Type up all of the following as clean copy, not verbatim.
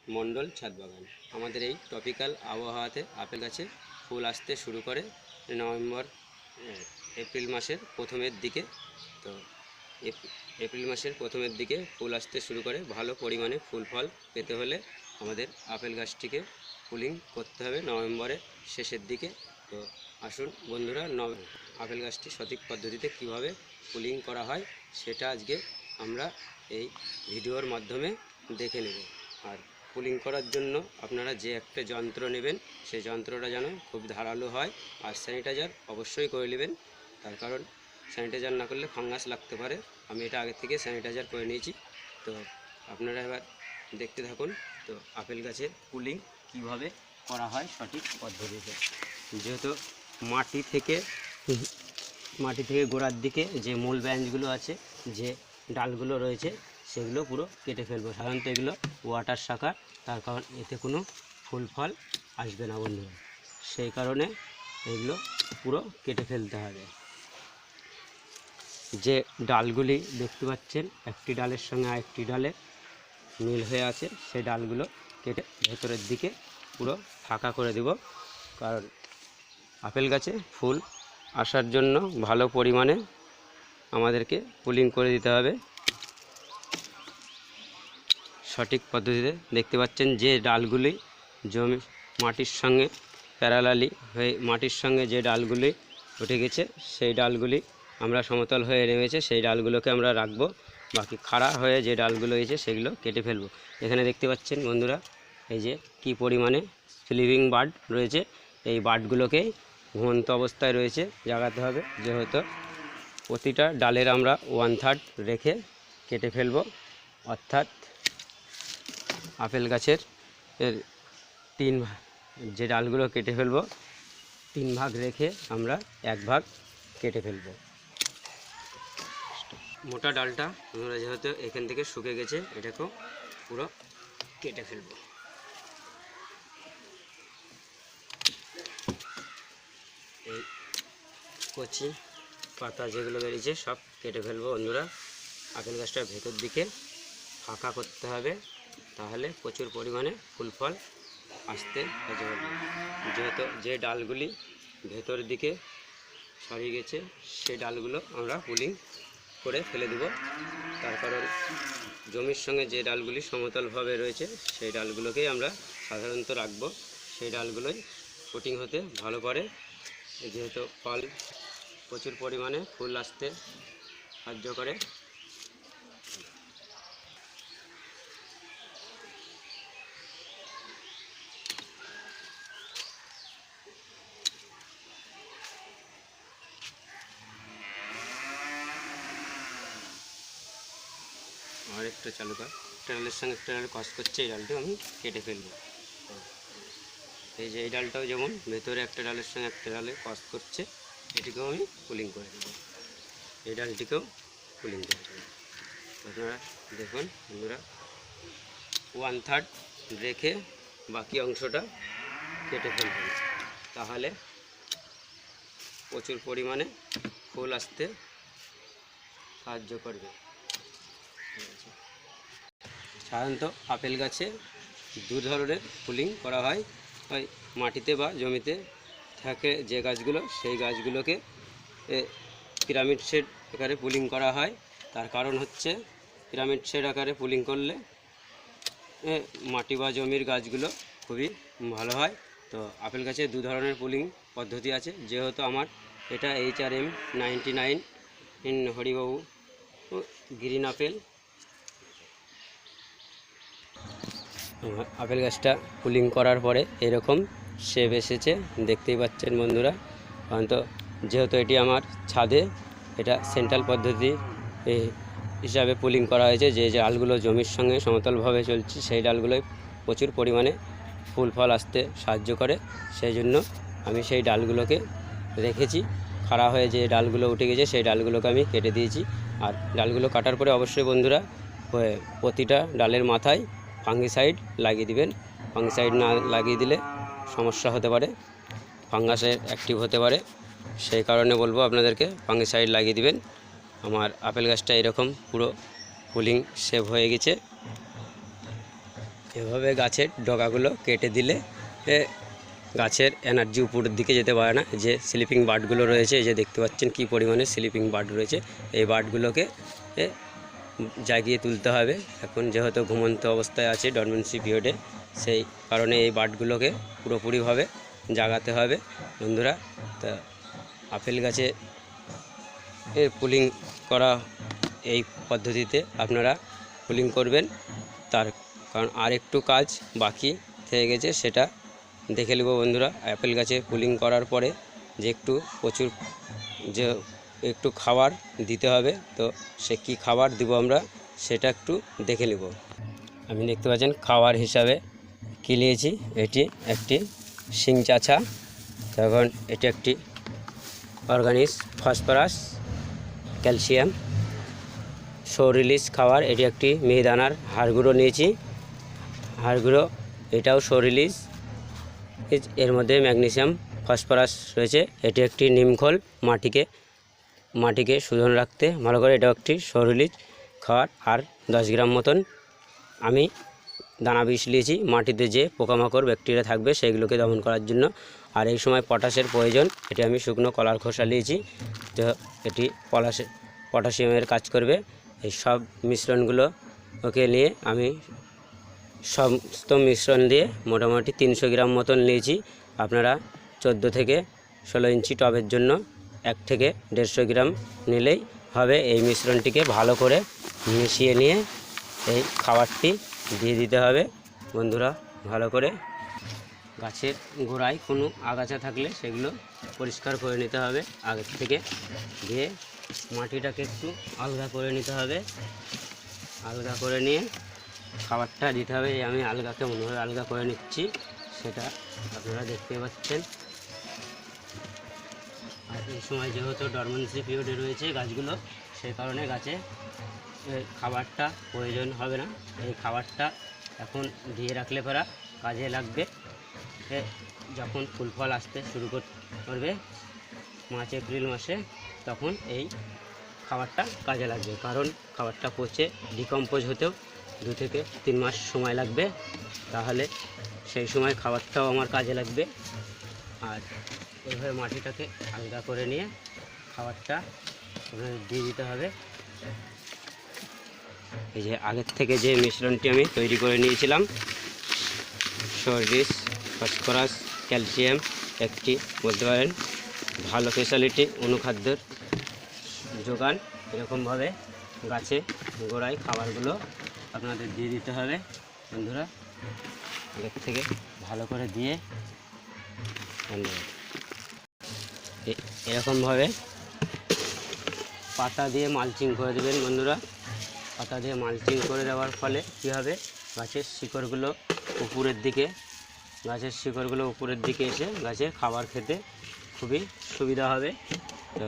মণ্ডল ছাদ বাগান। আমাদের এই টপিক্যাল আবহাওয়াতে আপেল গাছে ফুল আসতে শুরু করে নভেম্বর এপ্রিল মাসের প্রথমের দিকে। তো এপ্রিল মাসের প্রথমের দিকে ফুল আসতে শুরু করে। ভালো পরিমাণে ফুল ফল পেতে হলে আমাদের আপেল গাছটিকে পুলিং করতে হবে নভেম্বরের শেষের দিকে। তো আসুন বন্ধুরা, আপেল গাছটি সঠিক পদ্ধতিতে কিভাবে পুলিং করা হয় সেটা আজকে আমরা এই ভিডিওর মাধ্যমে দেখে নেব। আর পুলিং করার জন্য আপনারা যে একটা যন্ত্র নেবেন সেই যন্ত্রটা যেন খুব ধারালো হয়, আর স্যানিটাইজার অবশ্যই করে নেবেন। তার কারণ স্যানিটাইজার না করলে ফাঙ্গাস লাগতে পারে। আমি এটা আগে থেকে স্যানিটাইজার করে নিয়েছি। তো আপনারা এবার দেখতে থাকুন। তো আপেল গাছের পুলিং কিভাবে করা হয় সঠিক পদ্ধতিতে। যেহেতু মাটি থেকে গোড়ার দিকে যে মূল ব্রাঞ্চগুলো আছে, যে ডালগুলো রয়েছে, সেগুলো পুরো কেটে ফেলবো। সাধারণত এগুলো ওয়াটার শাখার, তার কারণ এতে কোনো ফুল ফল আসবে না বন্ধুরা। সেই কারণে এগুলো পুরো কেটে ফেলতে হবে। যে ডালগুলি দেখতে পাচ্ছেন একটি ডালের সঙ্গে আরেকটি ডালে মিল হয়ে আছে, সেই ডালগুলো কেটে ভেতরের দিকে পুরো ফাঁকা করে দেব। কারণ আপেল গাছে ফুল আসার জন্য ভালো পরিমাণে আমাদেরকে পুলিং করে দিতে হবে সঠিক পদ্ধতিতে। দেখতে পাচ্ছেন যে ডালগুলি জমি মাটির সঙ্গে প্যারালালি হয়ে মাটির সঙ্গে যে ডালগুলি উঠে গেছে, সেই ডালগুলি আমরা সমতল হয়ে নেমেছে, সেই ডালগুলোকে আমরা রাখবো। বাকি খাড়া হয়ে যে ডালগুলো হয়েছে সেগুলো কেটে ফেলবো। এখানে দেখতে পাচ্ছেন বন্ধুরা, এই যে কি পরিমাণে স্লিপিং বার্ড রয়েছে, এই বার্ডগুলোকে ঘুমন্ত অবস্থায় রয়েছে জাগাতে হবে। যেহেতু প্রতিটা ডালের আমরা 1/3 রেখে কেটে ফেলবো, অর্থাৎ আপেল গাছের 3 ভাগ, যে ডালগুলো কেটে ফেলবো 3 ভাগ রেখে আমরা 1 ভাগ কেটে ফেলবো। মোটা ডালটা আমরা যেহেতু এখান থেকে শুকে গেছে, এটাকেও পুরো কেটে ফেলবো। এই কচি পাতা যেগুলো বেরিয়েছে সব কেটে ফেলবো বন্ধুরা। আপেল গাছটার ভেতর দিকে ফাঁকা করতে হবে, তাহলে প্রচুর পরিমাণে ফুল ফল আসতে সাহায্য করবে। যেহেতু যে ডালগুলি ভেতর দিকে সরিয়ে গেছে সেই ডালগুলো আমরা পুলিং করে ফেলে দেব। তার কারণ জমির সঙ্গে যে ডালগুলি সমতলভাবে রয়েছে সেই ডালগুলোকেই আমরা সাধারণত রাখবো। সেই ডালগুলোই পুটিং হতে ভালো করে, যেহেতু ফল প্রচুর পরিমাণে ফুল আসতে সাহায্য করে। আর একটা চালু কর, একটা ডালের সঙ্গে একটা ডাল কস করছে, এই ডালটাও আমি কেটে ফেলবো। এই যে এই ডালটাও যেমন ভেতরে একটা ডালের সঙ্গে একটা ডালে কস করছে, এটিকেও আমি পুলিং করে দেবো। এই ডালটিকেও পুলিং করে দেবো। আপনারা দেখুন বন্ধুরা, 1/3 রেখে বাকি অংশটা কেটে ফেলবেন, তাহলে প্রচুর পরিমাণে ফুল আসতে সাহায্য করবে। সাধারণত আপেল গাছে 2 ধরনের পুলিং করা হয়। হয় মাটিতে বা জমিতে থাকে যে গাছগুলো, সেই গাছগুলোকে পিরামিড শেড আকারে পুলিং করা হয়। তার কারণ হচ্ছে পিরামিড শেড আকারে পুলিং করলে মাটি বা জমির গাছগুলো খুবই ভালো হয়। তো আপেল গাছে 2 ধরনের পুলিং পদ্ধতি আছে। যেহেতু আমার এটা HRM 99 Haribabu green apple, apple গাছটা পুলিং করার পরে এরকম শেপ এসেছে, দেখতেই পাচ্ছেন বন্ধুরা। কারণ তো যেহেতু এটি আমার ছাদে, এটা সেন্ট্রাল পদ্ধতি হিসাবে পুলিং করা হয়েছে। যে ডালগুলো জমির সঙ্গে সমতলভাবে চলছে সেই ডালগুলোয় প্রচুর পরিমাণে ফুল ফল আসতে সাহায্য করে। সেই জন্য আমি সেই ডালগুলোকে রেখেছি। খাড়া হয়ে যে ডালগুলো উঠে গেছে সেই ডালগুলোকে আমি কেটে দিয়েছি। আর ডালগুলো কাটার পরে অবশ্যই বন্ধুরা প্রতিটা ডালের মাথায় ফাঙ্গিসাইড লাগিয়ে দিবেন। ফাঙ্গিসাইড না লাগিয়ে দিলে সমস্যা হতে পারে, ফাঙ্গাসের অ্যাক্টিভ হতে পারে। সেই কারণে বলবো আপনাদেরকে ফাঙ্গিসাইড লাগিয়ে দিবেন। আমার আপেল গাছটা এরকম পুরো পুলিং শেপ হয়ে গেছে। এভাবে গাছের ডগাগুলো কেটে দিলে গাছের এনার্জি উপরের দিকে যেতে পারে না। যে স্লিপিং বার্ডগুলো রয়েছে, এই যে দেখতে পাচ্ছেন কী পরিমাণে স্লিপিং বার্ড রয়েছে, এই বার্ডগুলোকে জাগিয়ে তুলতে হবে। এখন যেহেতু ঘুমন্ত অবস্থায় আছে ডরমেন্সি পিরিয়ডে, সেই কারণে এই বার্ডগুলোকে পুরোপুরিভাবে জাগাতে হবে বন্ধুরা। তা আপেল গাছে পুলিং করা এই পদ্ধতিতে আপনারা পুলিং করবেন। তার কারণ আর একটু কাজ বাকি থেকে গেছে, সেটা দেখে নেব বন্ধুরা। আপেল গাছে পুলিং করার পরে যে একটু খাবার দিতে হবে, তো সে কী খাবার দিব আমরা সেটা একটু দেখে নেব। আমি দেখতে পাচ্ছেন খাবার হিসাবে কী নিয়েছি। এটি একটি শিং চাছা, তখন এটি একটি organic phosphorus, calcium, show release খাবার। এটি একটি মিহিদানার হাড়গুঁড়ো নিয়েছি, হাড়গুঁড়ো এটাও শো রিলিজ, এর মধ্যে ম্যাগনেসিয়াম ফসফরাস রয়েছে। এটি একটি নিমখোল, মাটিকে শোধন রাখতে ভালো করে, এটাও একটি শো রিলিজ খাবার। আর 10 গ্রাম মতন আমি দানা বিষ নিয়েছি, মাটিতে যে পোকামাকড় ব্যাকটেরিয়া থাকবে সেইগুলোকে দমন করার জন্য। আর এই সময় পটাশের প্রয়োজন, এটি আমি শুকনো কলার খোসা নিয়েছি, তো এটি পটাশিয়ামের কাজ করবে। এই সব মিশ্রণগুলো নিয়ে আমি সমস্ত মিশ্রণ দিয়ে মোটামুটি 300 গ্রাম মতন নিয়েছি। আপনারা 14 থেকে 16 ইঞ্চি টবের জন্য 1 থেকে 150 গ্রাম নিলেই হবে। এই মিশ্রণটিকে ভালো করে মিশিয়ে নিয়ে এই খাবারটি দিয়ে দিতে হবে বন্ধুরা। ভালো করে গাছের গোড়ায় কোনো আগাছা থাকলে সেগুলো পরিষ্কার করে নিতে হবে আগের থেকে, দিয়ে মাটিটাকে একটু আলগা করে নিতে হবে। আলগা করে নিয়ে খাবারটা দিতে হবে। আমি আলগা কেমনভাবে আলগা করে নিচ্ছি সেটা আপনারা দেখতে পাচ্ছেন। আর এই সময় যেহেতু ডরমেন্সি পিরিয়ডে রয়েছে গাছগুলো, সেই কারণে গাছে খাবারটা প্রয়োজন হবে না। এই খাবারটা এখন দিয়ে রাখলে পরা কাজে লাগবে। যখন ফুল ফল আসতে শুরু করবে মার্চ এপ্রিল মাসে, তখন এই খাবারটা কাজে লাগবে। কারণ খাবারটা পচে ডিকম্পোজ হতেও 2 থেকে 3 মাস সময় লাগবে, তাহলে সেই সময় খাবারটাও আমার কাজে লাগবে। আর এইভাবে মাটিটাকে আলগা করে নিয়ে খাবারটা দিয়ে দিতে হবে। এই যে আগের থেকে যে মিশ্রণটি আমি তৈরি করে নিয়েছিলাম, সরিষ, ফসফরাস, ক্যালসিয়াম, একটি বলতে পারেন ভালো স্পেশালিটি অনুখাদ্যের যোগান। এরকমভাবে গাছে গোড়ায় খাবারগুলো আপনাদের দিয়ে দিতে হবে বন্ধুরা। আগের থেকে ভালো করে দিয়ে এরকমভাবে পাতা দিয়ে মালচিং করে দেবেন বন্ধুরা। পাতা দিয়ে মালচিং করে দেওয়ার ফলে কী হবে, গাছের শিকড়গুলো উপরের দিকে এসে গাছের খাবার খেতে খুবই সুবিধা হবে। তো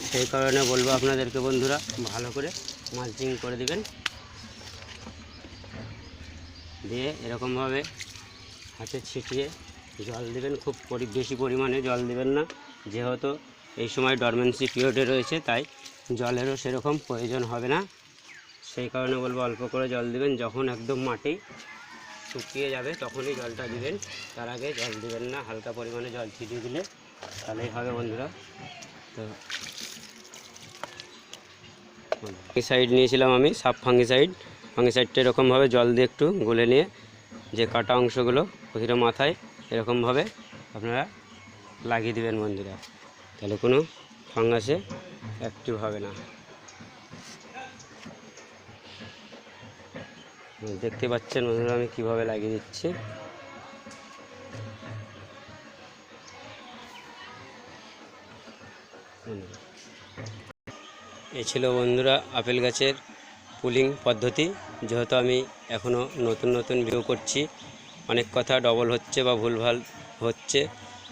সেই কারণে বলবো আপনাদেরকে বন্ধুরা, ভালো করে মালচিং করে দিবেন। দিয়ে এরকমভাবে হাতে ছিটিয়ে জল দেবেন। খুব বেশি পরিমাণে জল দেবেন না, যেহেতু এই সময় ডরমেন্সি পিরিয়ডে রয়েছে, তাই জলেরও সেরকম প্রয়োজন হবে না। সেই কারণে বলবো অল্প করে জল দিবেন। যখন একদম মাটি শুকিয়ে যাবে তখনই জলটা দিবেন, তার আগে জল দিবেন না। হালকা পরিমাণে জল ছিটিয়ে দিলে তাহলেই হবে বন্ধুরা। তো ফাঙ্গিসাইড নিয়েছিলাম আমি, সাব ফাঙ্গিসাইডটা এরকমভাবে জল দিয়ে একটু গুলে নিয়ে যে কাটা অংশগুলো প্রতিটা মাথায় এরকমভাবে আপনারা লাগিয়ে দেবেন বন্ধুরা, তাহলে কোনো ফাঙ্গাসে অ্যাক্টিভ হবে না। দেখতে পাচ্ছেন বন্ধুরা আমি কিভাবে লাগিয়ে দিচ্ছি। এই ছিল বন্ধুরা আপেল গাছের পুলিং পদ্ধতি। যেহেতু আমি এখনও নতুন ভিডিও করছি, অনেক কথা ডবল হচ্ছে বা ভুলভাল হচ্ছে,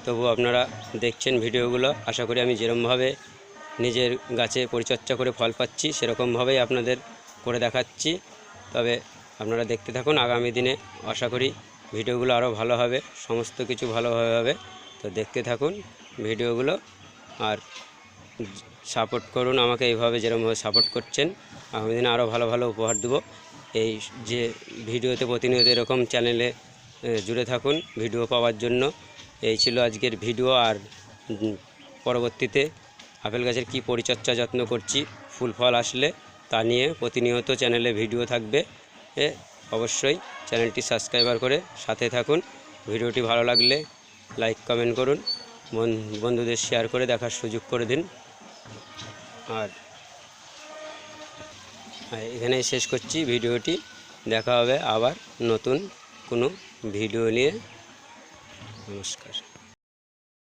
তবু আপনারা দেখছেন ভিডিওগুলো। আশা করি আমি যেরকমভাবে নিজের গাছে পরিচর্যা করে ফল পাচ্ছি সেরকমভাবেই আপনাদের করে দেখাচ্ছি। তবে আপনারা দেখতে থাকুন, আগামী দিনে আশা করি ভিডিওগুলো আরও ভালো হবে, সমস্ত কিছু ভালোভাবে হবে। তো দেখতে থাকুন ভিডিওগুলো আর সাপোর্ট করুন আমাকে এইভাবে যেরকমভাবে সাপোর্ট করছেন। আগামী দিনে আরও ভালো উপহার দেবো। এই যে ভিডিওতে প্রতিনিয়ত এরকম চ্যানেলে জুড়ে থাকুন ভিডিও পাওয়ার জন্য। এই ছিল আজকের ভিডিও। আর পরবর্তীতে আপেল গাছের কী পরিচর্যা যত্ন করছি, ফুল ফল আসলে তা নিয়ে প্রতিনিয়ত চ্যানেলে ভিডিও থাকবে। অবশ্যই চ্যানেলটি সাবস্ক্রাইবার করে সাথে থাকুন। ভিডিওটি ভালো লাগলে লাইক কমেন্ট করুন, বন্ধুদের শেয়ার করে দেখার সুযোগ করে দিন। আর এখানেই শেষ করছি ভিডিওটি। দেখা হবে আবার নতুন কোনো ভিডিও নিয়ে। নমস্কার।